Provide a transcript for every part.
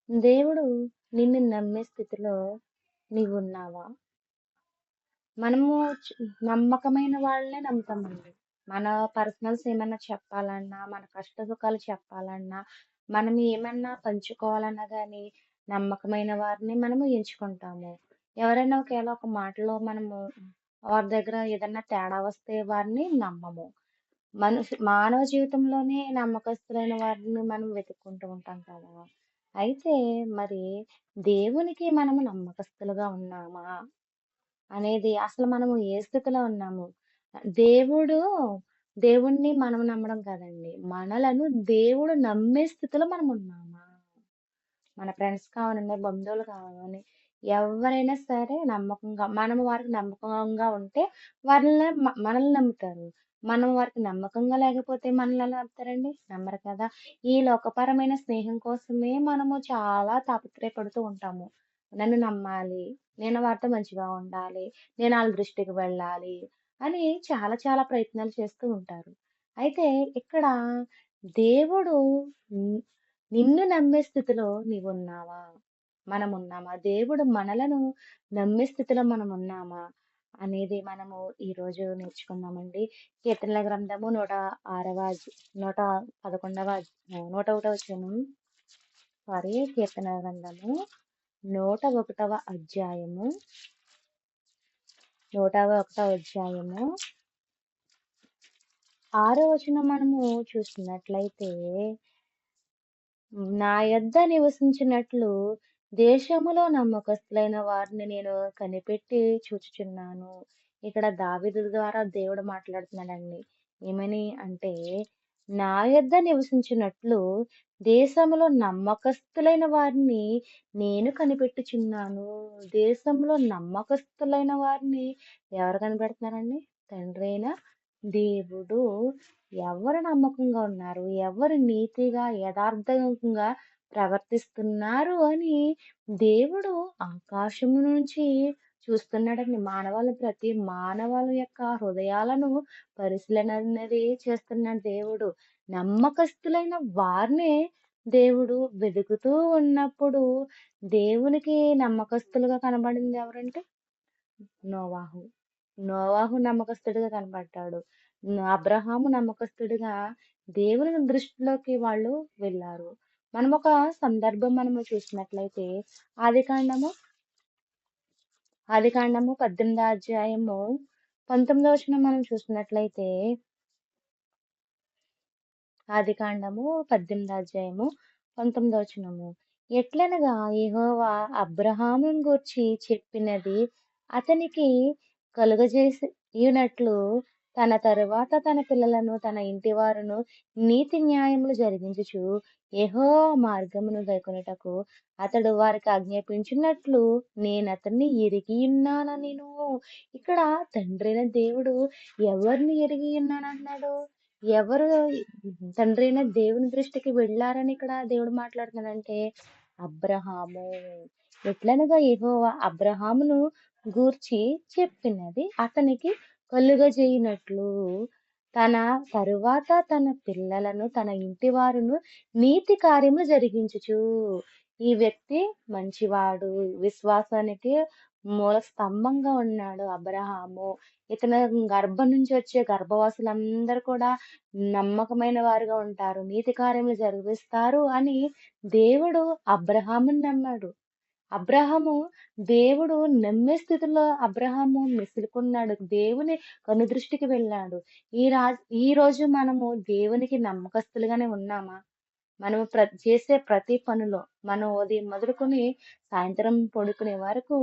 దేవుడు నిన్ను నమ్మే స్థితిలో నీవున్నావా? మనము చ్ నమ్మకమైన వాళ్ళనే నమ్ముతామండి. మన పర్సనల్స్ ఏమన్నా చెప్పాలన్నా, మన కష్ట సుఖాలు చెప్పాలన్నా, మనం ఏమన్నా పంచుకోవాలన్నా గానీ, నమ్మకమైన వారిని మనము ఎంచుకుంటాము. ఎవరైనా ఒకేళ ఒక మాటలో మనము వారి దగ్గర ఏదన్నా తేడా వస్తే వారిని నమ్మము. మానవ జీవితంలోనే నమ్మకస్తులైన వారిని మనం వెతుక్కుంటూ ఉంటాం కదా! అయితే మరి దేవునికి మనము నమ్మకస్తులుగా ఉన్నామా? అనేది అసలు మనము ఏ స్థితిలో ఉన్నాము? దేవుడు దేవుడిని మనం నమ్మడం కాదండి. మనలను దేవుడు నమ్మే స్థితిలో మనం ఉన్నామా? మన ఫ్రెండ్స్ కావనండి, బంధువులు కావని ఎవరైనా సరే నమ్మకంగా మనం వారికి నమ్మకంగా ఉంటే మనల్ని నమ్ముతారు. మనం వారికి నమ్మకంగా లేకపోతే మనల్ని ఎలా నమ్ముతారండి? నమ్మరు కదా! ఈ లోకపరమైన స్నేహం కోసమే మనము చాలా తాపత్రయపడుతూ ఉంటాము. నన్ను నమ్మాలి, నేను వారితో మంచిగా ఉండాలి, నేను ఆళ్ళ దృష్టికి వెళ్ళాలి అని చాలా చాలా ప్రయత్నాలు చేస్తూ ఉంటారు. అయితే ఇక్కడ దేవుడు నిన్ను నమ్మే స్థితిలో నీవున్నావా? మనమున్నామా? దేవుడు మనలను నమ్మే స్థితిలో మనమున్నామా? అనేది మనము ఈరోజు నేర్చుకుందామండి. కీర్తనల గ్రంథము 111వ వచనం. కీర్తనల గ్రంథము 101వ అధ్యాయము 6వ వచనం మనము చూస్తున్నట్లయితే, నా యొద్ద నివసించినట్లు దేశములో నమ్మకస్తులైన వారిని నేను కనిపెట్టి చూచుచున్నాను. ఇక్కడ దావీదు ద్వారా దేవుడు మాట్లాడుతున్నాడండి. ఏమని అంటే, నా యొద్ద నివసించినట్లు దేశంలో నమ్మకస్తులైన వారిని నేను కనిపెట్టుచున్నాను. దేశంలో నమ్మకస్తులైన వారిని ఎవరు కనిపెడుతున్నారండి? తండ్రి అయిన దేవుడు ఎవరు నమ్మకంగా ఉన్నారు, ఎవరు నీతిగా, యథార్థంగా ప్రవర్తిస్తున్నారు అని దేవుడు ఆకాశము నుంచి చూస్తున్నాడండి. ప్రతి మానవాళి యొక్క హృదయాలను పరిశీలన అనేది చేస్తున్నాడు దేవుడు. నమ్మకస్తులైన వారినే దేవుడు వెతుకుతూ ఉన్నప్పుడు, దేవునికి నమ్మకస్తులుగా కనబడింది ఎవరంటే నోవాహు. నోవాహు నమ్మకస్తుడిగా కనపడ్డాడు. అబ్రహాము నమ్మకస్తుడిగా దేవుని దృష్టిలోకి వాళ్ళు వెళ్ళారు. మనం ఒక సందర్భం మనము చూసినట్లయితే ఆదికాండము ఆదికాండము 18వ అధ్యాయము 19వ వచనం మనం చూసినట్లయితే, ఆదికాండము 18వ అధ్యాయము 19వ వచనము. ఎట్లనగా యెహోవా అబ్రహామును గూర్చి చెప్పినది అతనికి కలుగజేయునట్లు తన తరువాత తన పిల్లలను తన ఇంటివారును నీతి న్యాయములు జరిగించుచు యెహోవా మార్గమును గైకొనుటకు అతడు వారికి ఆజ్ఞాపించినట్లు నేనతన్ని ఎరిగి ఉన్నాననిను. ఇక్కడ తండ్రైన దేవుడు ఎవరిని ఎరిగి ఉన్నానంటున్నాడు? ఎవరు తండ్రైన దేవుని దృష్టికి వెళ్ళారని ఇక్కడ దేవుడు మాట్లాడుతున్నాడంటే అబ్రహాము. ఎట్లనగా యెహోవా అబ్రహామును గూర్చి చెప్పినది అతనికి కలుగజేయునట్లు తన తరువాత తన పిల్లలను తన ఇంటి వారును నీతి కార్యములు జరిగించుచు. ఈ వ్యక్తి మంచివాడు, విశ్వాసానికి మూల స్తంభంగా ఉన్నాడు అబ్రహాము. ఇతని గర్భం నుంచి వచ్చే గర్భవాసులందరూ కూడా నమ్మకమైన వారుగా ఉంటారు, నీతి కార్యములు జరిగిస్తారు అని దేవుడు అబ్రహాముని నమ్మాడు. అబ్రహాము దేవుడు నమ్మే స్థితిలో అబ్రహాము మెసులుకున్నాడు. దేవుని కనుదృష్టికి వెళ్ళాడు. ఈ రోజు మనము దేవునికి నమ్మకస్తులుగానే ఉన్నామా? మనము చేసే ప్రతి పనిలో మనం ఉదయం మొదలుకొని సాయంత్రం పడుకునే వరకు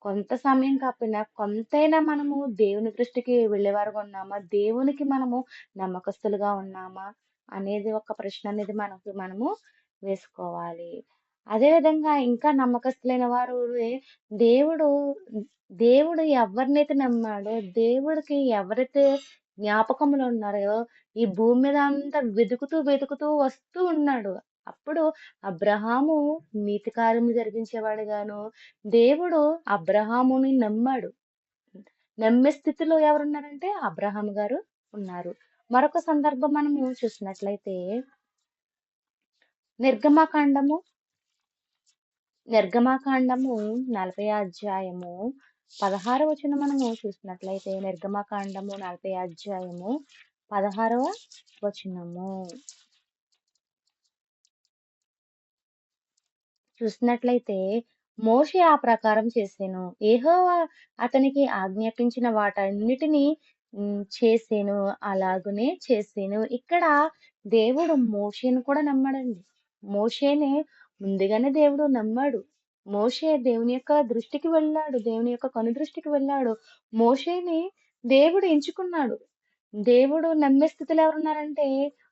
కొంత సమయం కాకపోయినా కొంతైనా మనము దేవుని దృష్టికి వెళ్ళేవారుగా ఉన్నామా? దేవునికి మనము నమ్మకస్తులుగా ఉన్నామా? అనేది ఒక ప్రశ్న అనేది మనము వేసుకోవాలి. అదే విధంగా ఇంకా నమ్మకస్తులైన వారు దేవుడు దేవుడు ఎవరినైతే నమ్మాడో, దేవుడికి ఎవరైతే జ్ఞాపకములో ఉన్నారో ఈ భూమి మీద అంతా వెతుకుతూ వస్తూ ఉన్నాడు. అప్పుడు అబ్రహాము నీతి కార్యము జరిగించేవాడుగాను దేవుడు అబ్రహాముని నమ్మాడు. నమ్మే స్థితిలో ఎవరున్నారంటే అబ్రహాము గారు ఉన్నారు. మరొక సందర్భం మనము చూసినట్లయితే నిర్గమకాండము నిర్గమకాండము 40 అధ్యాయము 16వ వచనం మనము చూసినట్లయితే నిర్గమకాండము 40 అధ్యాయము 16వ వచనము చూసినట్లయితే మోషే ఆ ప్రకారం చేసెను. యెహోవా అతనికి ఆజ్ఞాపించిన వాటన్నిటిని చేసెను. అలాగునే చేసెను. ఇక్కడ దేవుడు మోషేను కూడా నమ్మాడండి. మోషేని ముందుగానే దేవుడు నమ్మాడు. మోషే దేవుని యొక్క దృష్టికి వెళ్ళాడు. దేవుని యొక్క కనుదృష్టికి వెళ్ళాడు. మోషేని దేవుడు ఎంచుకున్నాడు. దేవుడు నమ్మే స్థితిలో ఎవరున్నారంటే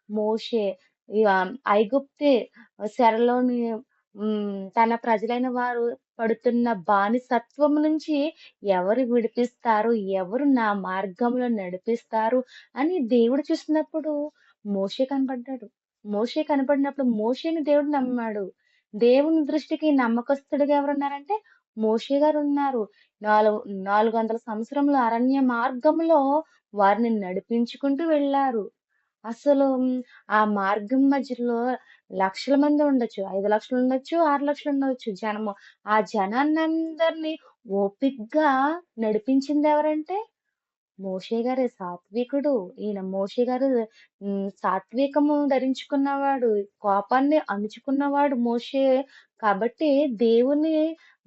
మోషే. ఇగ ఐగుప్తు చెరలోని తన ప్రజలైన వారు పడుతున్న బానిసత్వం నుంచి ఎవరు విడిపిస్తారు? ఎవరు నా మార్గంలో నడిపిస్తారు? అని దేవుడు చూసినప్పుడు మోషే కనపడ్డాడు. మోషే కనపడినప్పుడు మోషేని దేవుడు నమ్మాడు. దేవుని దృష్టికి నమ్మకస్తుడిగా ఎవరున్నారంటే మోషే గారున్నారు. 400 సంవత్సరముల అరణ్య మార్గంలో వారిని నడిపించుకుంటూ వెళ్ళారు. అసలు ఆ మార్గం మధ్యలో లక్షల మంది ఉండొచ్చు. 5,00,000 ఉండొచ్చు, 6,00,000 ఉండొచ్చు జనము. ఆ జనాన్నందరిని ఓపికగా నడిపించిందెవరంటే మోషే గారే సాత్వికుడు. ఈయన మోషే గారు సాత్వికము ధరించుకున్నవాడు. కోపాన్ని అణుచుకున్నవాడు మోషే. కాబట్టి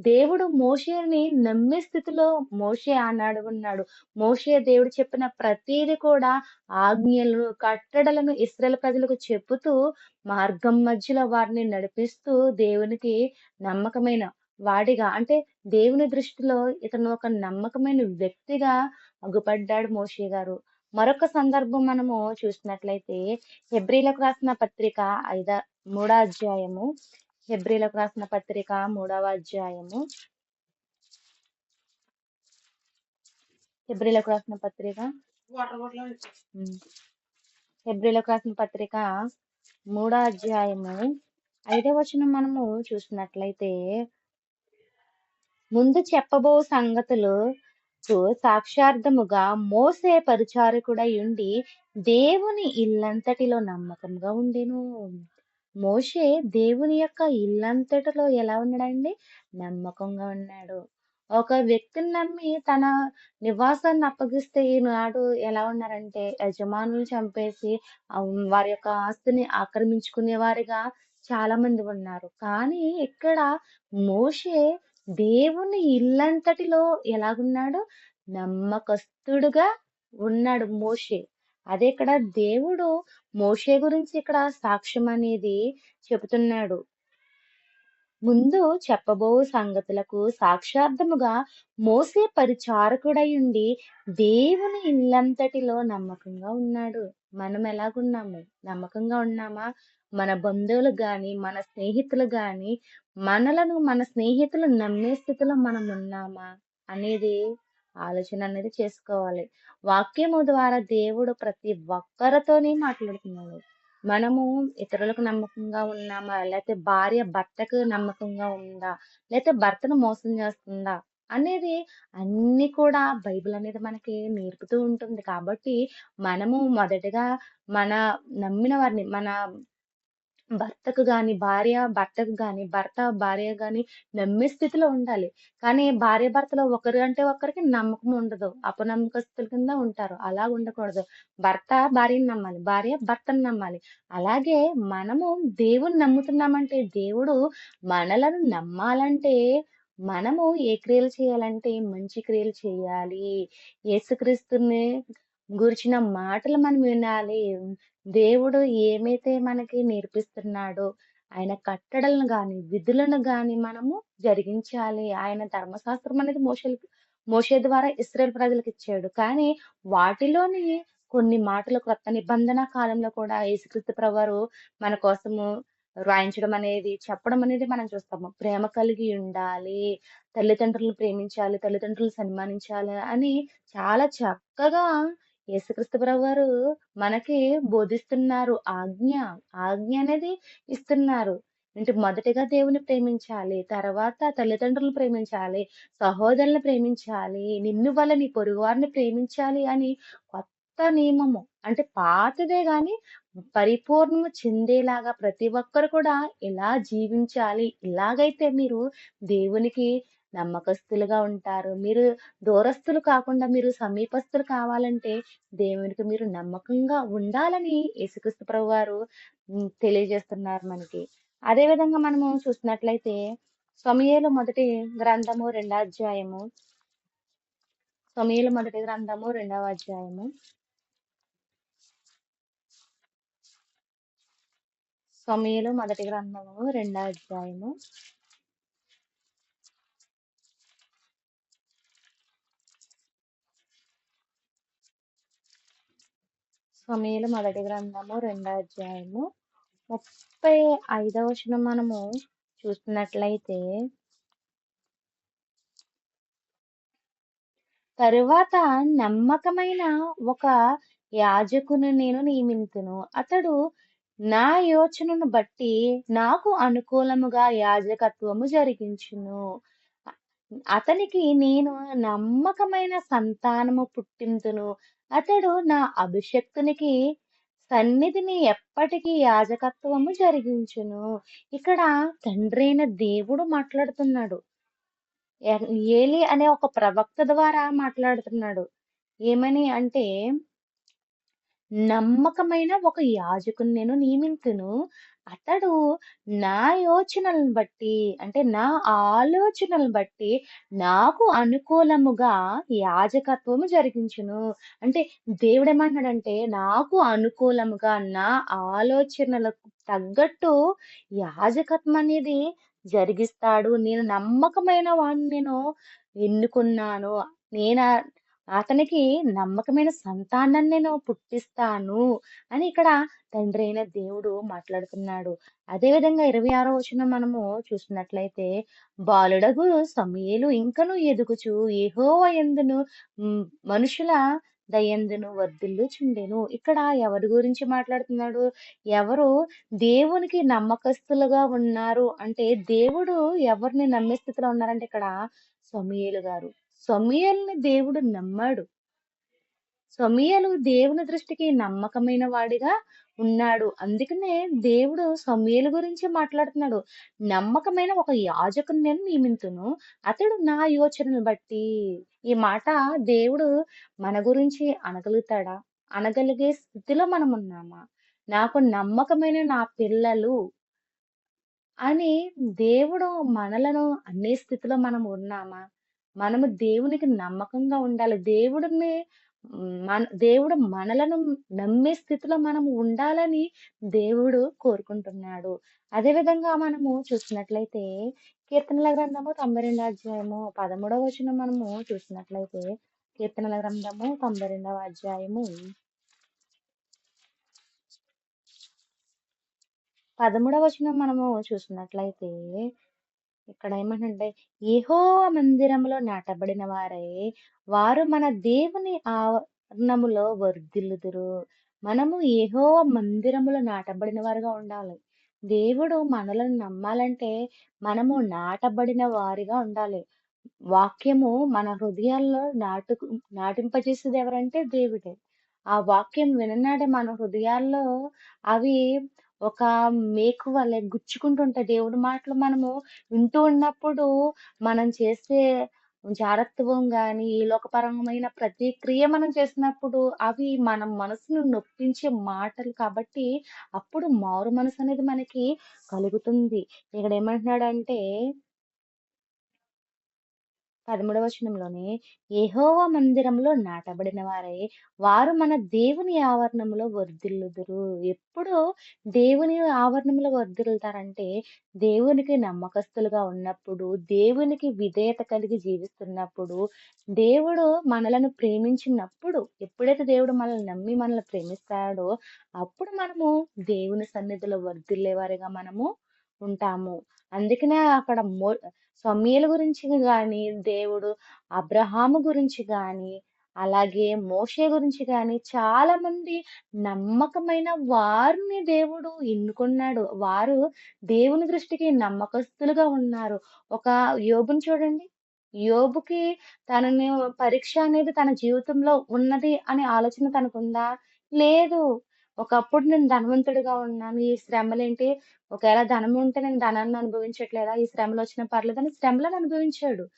దేవుడు మోషేని నమ్మే స్థితిలో మోషే ఆనాడు ఉన్నాడు. మోషే దేవుడు చెప్పిన ప్రతీది కూడా ఆజ్ఞలు, కట్టడలను ఇశ్రాయేలు ప్రజలకు చెప్పుతూ మార్గం మధ్యలో వారిని నడిపిస్తూ దేవునికి నమ్మకమైన వాడిగా అంటే దేవుని దృష్టిలో ఇతను ఒక నమ్మకమైన వ్యక్తిగా అగుపడ్డాడు మోషే గారు. మరొక సందర్భం మనము చూసినట్లయితే హెబ్రీలకు రాసిన పత్రిక 3వ అధ్యాయము హెబ్రీలకు రాసిన పత్రిక 3వ అధ్యాయము హెబ్రీలకు రాసిన పత్రిక హెబ్రీలకు రాసిన పత్రిక 3వ అధ్యాయము 5వ వచనం మనము చూసినట్లయితే ముందు చెప్పబో సంగతులు సాక్షార్థముగా మోసే పరిచారకుడై ఉండి దేవుని ఇల్లంతటిలో నమ్మకంగా ఉండెను. మోషే దేవుని యొక్క ఇల్లంతటిలో ఎలా ఉన్నాడండి? నమ్మకంగా ఉన్నాడు. ఒక వ్యక్తిని నమ్మి తన నివాసాన్ని అప్పగిస్తే ఈనాడు ఎలా ఉన్నారంటే యజమానులు చంపేసి వారి యొక్క ఆస్తిని ఆక్రమించుకునే వారిగా చాలా మంది ఉన్నారు. కానీ ఇక్కడ మోషే దేవుని ఇల్లంతటిలో ఎలాగున్నాడు? నమ్మకస్తుడుగా ఉన్నాడు మోషే. అదే ఇక్కడ దేవుడు మోషే గురించి ఇక్కడ సాక్ష్యం అనేది చెబుతున్నాడు. ముందు చెప్పబో సంగతులకు సాక్షార్థముగా మోసే పరిచారకుడై ఉండి దేవుని ఇల్లంతటిలో నమ్మకంగా ఉన్నాడు. మనం ఎలాగున్నాము? నమ్మకంగా ఉన్నామా? మన బంధువులు గాని, మన స్నేహితులు గాని, మన స్నేహితులు నమ్మే స్థితిలో మనం ఉన్నామా అనేది ఆలోచన అనేది చేసుకోవాలి. వాక్యము ద్వారా దేవుడు ప్రతి ఒక్కరితోని మాట్లాడుతున్నాడు. మనము ఇతరులకు నమ్మకంగా ఉన్నామా? లేతే భార్య భర్తకు నమ్మకంగా ఉందా? లేతే భర్తను మోసం చేస్తుందా? అనేది అన్నీ కూడా బైబిల్ అనేది మనకి నేర్పుతూ ఉంటుంది. కాబట్టి మనము మొదటగా మన నమ్మిన వారిని మన భర్తకు గాని, భార్య భర్తకు గాని, భర్త భార్య గాని నమ్మే స్థితిలో ఉండాలి. కానీ భార్యాభర్తలు ఒకరు అంటే ఒకరికి నమ్మకం ఉండదు. అపనమ్మకస్తుల కింద ఉంటారు. అలా ఉండకూడదు. భర్త భార్యని నమ్మాలి. భార్య భర్తను నమ్మాలి. అలాగే మనము దేవుణ్ణి నమ్ముతున్నామంటే దేవుడు మనలను నమ్మాలంటే మనము ఏ క్రియలు చేయాలంటే మంచి క్రియలు చేయాలి. యేసుక్రీస్తుని గూర్చిన మాటలు మనం వినాలి. దేవుడు ఏమైతే మనకి నేర్పిస్తున్నాడో ఆయన కట్టడలను గాని, విధులను గాని మనము జరిగించాలి. ఆయన ధర్మశాస్త్రం అనేది మోషే ద్వారా ఇశ్రాయేలు ప్రజలకు ఇచ్చాడు. కానీ వాటిలోని కొన్ని మాటలు క్రొత్త నిబంధన కాలంలో కూడా యేసుక్రీస్తు ప్రభువారు మన కోసము రాయించడం అనేది, చెప్పడం అనేది మనం చూస్తాము. ప్రేమ కలిగి ఉండాలి, తల్లిదండ్రులను ప్రేమించాలి, తల్లిదండ్రులను సన్మానించాలి అని చాలా చక్కగా యేసుక్రీస్తు ప్రభువారు మనకి బోధిస్తున్నారు. ఆజ్ఞ అనేది ఇస్తున్నారు. మొదటిగా దేవుని ప్రేమించాలి. తర్వాత తల్లిదండ్రులను ప్రేమించాలి. సహోదరులను ప్రేమించాలి. నిన్ను వల్ల నీ పొరుగువారిని ప్రేమించాలి అని కొత్త నియమము. అంటే పాతదే గాని పరిపూర్ణము చెందేలాగా ప్రతి ఒక్కరు కూడా ఇలా జీవించాలి. ఇలాగైతే మీరు దేవునికి నమ్మకస్తులుగా ఉంటారు. మీరు దూరస్తులు కాకుండా మీరు సమీపస్తులు కావాలంటే దేవునికి మీరు నమ్మకంగా ఉండాలని యేసుక్రీస్తు ప్రభువారు తెలియజేస్తున్నారు మనకి. అదే విధంగా మనము చూసినట్లయితే సమూయేలు మొదటి గ్రంథము రెండో అధ్యాయము సమూయేలు మొదటి గ్రంథము రెండవ అధ్యాయము సమూయేలు మొదటి గ్రంథము రెండో అధ్యాయము సమూయేలు మొదటి గ్రంథము రెండో అధ్యాయము 35వ వచనం మనము చూస్తున్నట్లయితే తరువాత నమ్మకమైన ఒక యాజకుని నేను నియమింతును. అతడు నా యోచనను బట్టి నాకు అనుకూలముగా యాజకత్వము జరిగించును. అ- అతనికి నేను నమ్మకమైన సంతానము పుట్టింతును. అతడు నా అభిషక్తునికి సన్నిధిని ఎప్పటికీ యాజకత్వము జరిగించును. ఇక్కడ తండ్రైన దేవుడు మాట్లాడుతున్నాడు. ఏలి అనే ఒక ప్రవక్త ద్వారా మాట్లాడుతున్నాడు. ఏమని అంటే, నమ్మకమైన ఒక యాజకుని నేను నియమింతును. అతడు నా యోచనలను బట్టి అంటే నా ఆలోచనలను బట్టి నాకు అనుకూలముగా యాజకత్వము జరిగించును. అంటే దేవుడేమంటున్నాడంటే నాకు అనుకూలముగా నా ఆలోచనలకు తగ్గట్టు యాజకత్వం అనేది జరిగిస్తాడు. నేను నమ్మకమైన వాడిని నేను ఎన్నుకున్నాను. నేను అతనికి నమ్మకమైన సంతానాన్ని నేను పుట్టిస్తాను అని ఇక్కడ తండ్రి అయిన దేవుడు మాట్లాడుతున్నాడు. అదేవిధంగా 26వ వచనం మనము చూసినట్లయితే బాలుడగు సమూయేలు ఇంకను ఎదుగుచు యెహోవా యందును మ్, మనుషుల దయందును వర్ధిల్లుచుండెను. ఇక్కడ ఎవరి గురించి మాట్లాడుతున్నాడు? ఎవరు దేవునికి నమ్మకస్తులుగా ఉన్నారు అంటే దేవుడు ఎవరిని నమ్మే స్థితిలో ఉన్నారంటే ఇక్కడ సమూయేలు గారు. సమూయేలుని దేవుడు నమ్మాడు. సమూయేలు దేవుని దృష్టికి నమ్మకమైన వాడిగా ఉన్నాడు. అందుకనే దేవుడు సమూయేలు గురించి మాట్లాడుతున్నాడు. నమ్మకమైన ఒక యాజకుని నేను నియమింతును. అతడు నా యోచనను బట్టి ఈ మాట దేవుడు మన గురించి అనగలుగుతాడా? అనగలిగే స్థితిలో మనం ఉన్నామా? నాకు నమ్మకమైన నా పిల్లలు అని దేవుడు మనలను అనే స్థితిలో మనం ఉన్నామా? మనము దేవునికి నమ్మకంగా ఉండాలి. దేవుడు మనలను నమ్మే స్థితిలో మనం ఉండాలని దేవుడు కోరుకుంటున్నాడు. అదే విధంగా మనము చూసినట్లయితే కీర్తనల గ్రంథము 92వ అధ్యాయము 13వ వచనం మనము చూసినట్లయితే కీర్తనల గ్రంథము 92వ అధ్యాయము 13వ వచనం మనము చూసినట్లయితే ఇక్కడ ఏమంటంటే యెహోవా మందిరములో నాటబడిన వారై వారు మన దేవుని ఆవరణములో వర్ధిల్లుదురు. మనము యెహోవా మందిరములో నాటబడిన వారుగా ఉండాలి. దేవుడు మనలను నమ్మాలంటే మనము నాటబడిన వారిగా ఉండాలి. వాక్యము మన హృదయాల్లో నాటింపజేసేది ఎవరంటే దేవుడే. ఆ వాక్యం విననాడే మన హృదయాల్లో అవి ఒక మేకు వలె గుచ్చుకుంటుంటాయి. దేవుడి మాటలు మనము వింటూ ఉన్నప్పుడు మనం చేసే జారత్వం గాని, ఈ లోకపరమైన ప్రతి క్రియ మనం చేసినప్పుడు అవి మన మనసును నొప్పించే మాటలు కాబట్టి అప్పుడు మారు మనసనేది మనకి కలుగుతుంది. ఇక్కడ ఏమంటున్నాడంటే 13వ వచనంలోనే యెహోవా మందిరంలో నాటబడిన వారై వారు మన దేవుని ఆవరణంలో వర్ధిల్లుదురు. ఎప్పుడు దేవుని ఆవరణంలో వర్ధిల్లుతారంటే దేవునికి నమ్మకస్తులుగా ఉన్నప్పుడు, దేవునికి విధేయత కలిగి జీవిస్తున్నప్పుడు, దేవుడు మనలను ప్రేమించినప్పుడు, ఎప్పుడైతే దేవుడు మనల్ని నమ్మి మనల్ని ప్రేమిస్తాడో అప్పుడు మనము దేవుని సన్నిధిలో వర్ధిల్లేవారిగా మనము ఉంటాము. అందుకనే అక్కడ సమూయేలు గురించి గాని, దేవుడు అబ్రహాము గురించి గాని, అలాగే మోషే గురించి గాని చాలా మంది నమ్మకమైన వారిని దేవుడు ఎన్నుకున్నాడు. వారు దేవుని దృష్టికి నమ్మకస్తులుగా ఉన్నారు. ఒక యోబుని చూడండి. యోబుకి తనని పరీక్ష అనేది తన జీవితంలో ఉన్నది అనే ఆలోచన తనకుందా? లేదు. ఒకప్పుడు నేను ధనవంతుడిగా ఉన్నాను. ఈ శ్రమలేంటి? ఒకవేళ ధనం ఉంటే నేను ధనాన్ని అనుభవించట్లేదా? ఈ శ్రమలొచ్చినా పర్లేదని శ్రమలను అనుభవించాడు.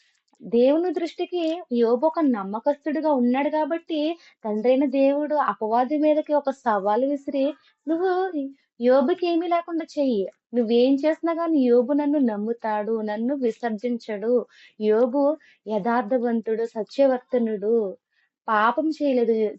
దేవుని దృష్టికి యోబు ఒక నమ్మకస్తుడిగా ఉన్నాడు కాబట్టి, తండ్రైన దేవుడు అపవాది మీదకి ఒక సవాలు విసిరి, "నువ్వు యోబుకి ఏమీ లేకుండా చెయ్యి. నువ్వేం చేసినా గాని యోబు నన్ను నమ్ముతాడు. నన్ను విసర్జించడు. యోబు యథార్థవంతుడు, సత్యవర్తనుడు. పాపం చేయలేదు.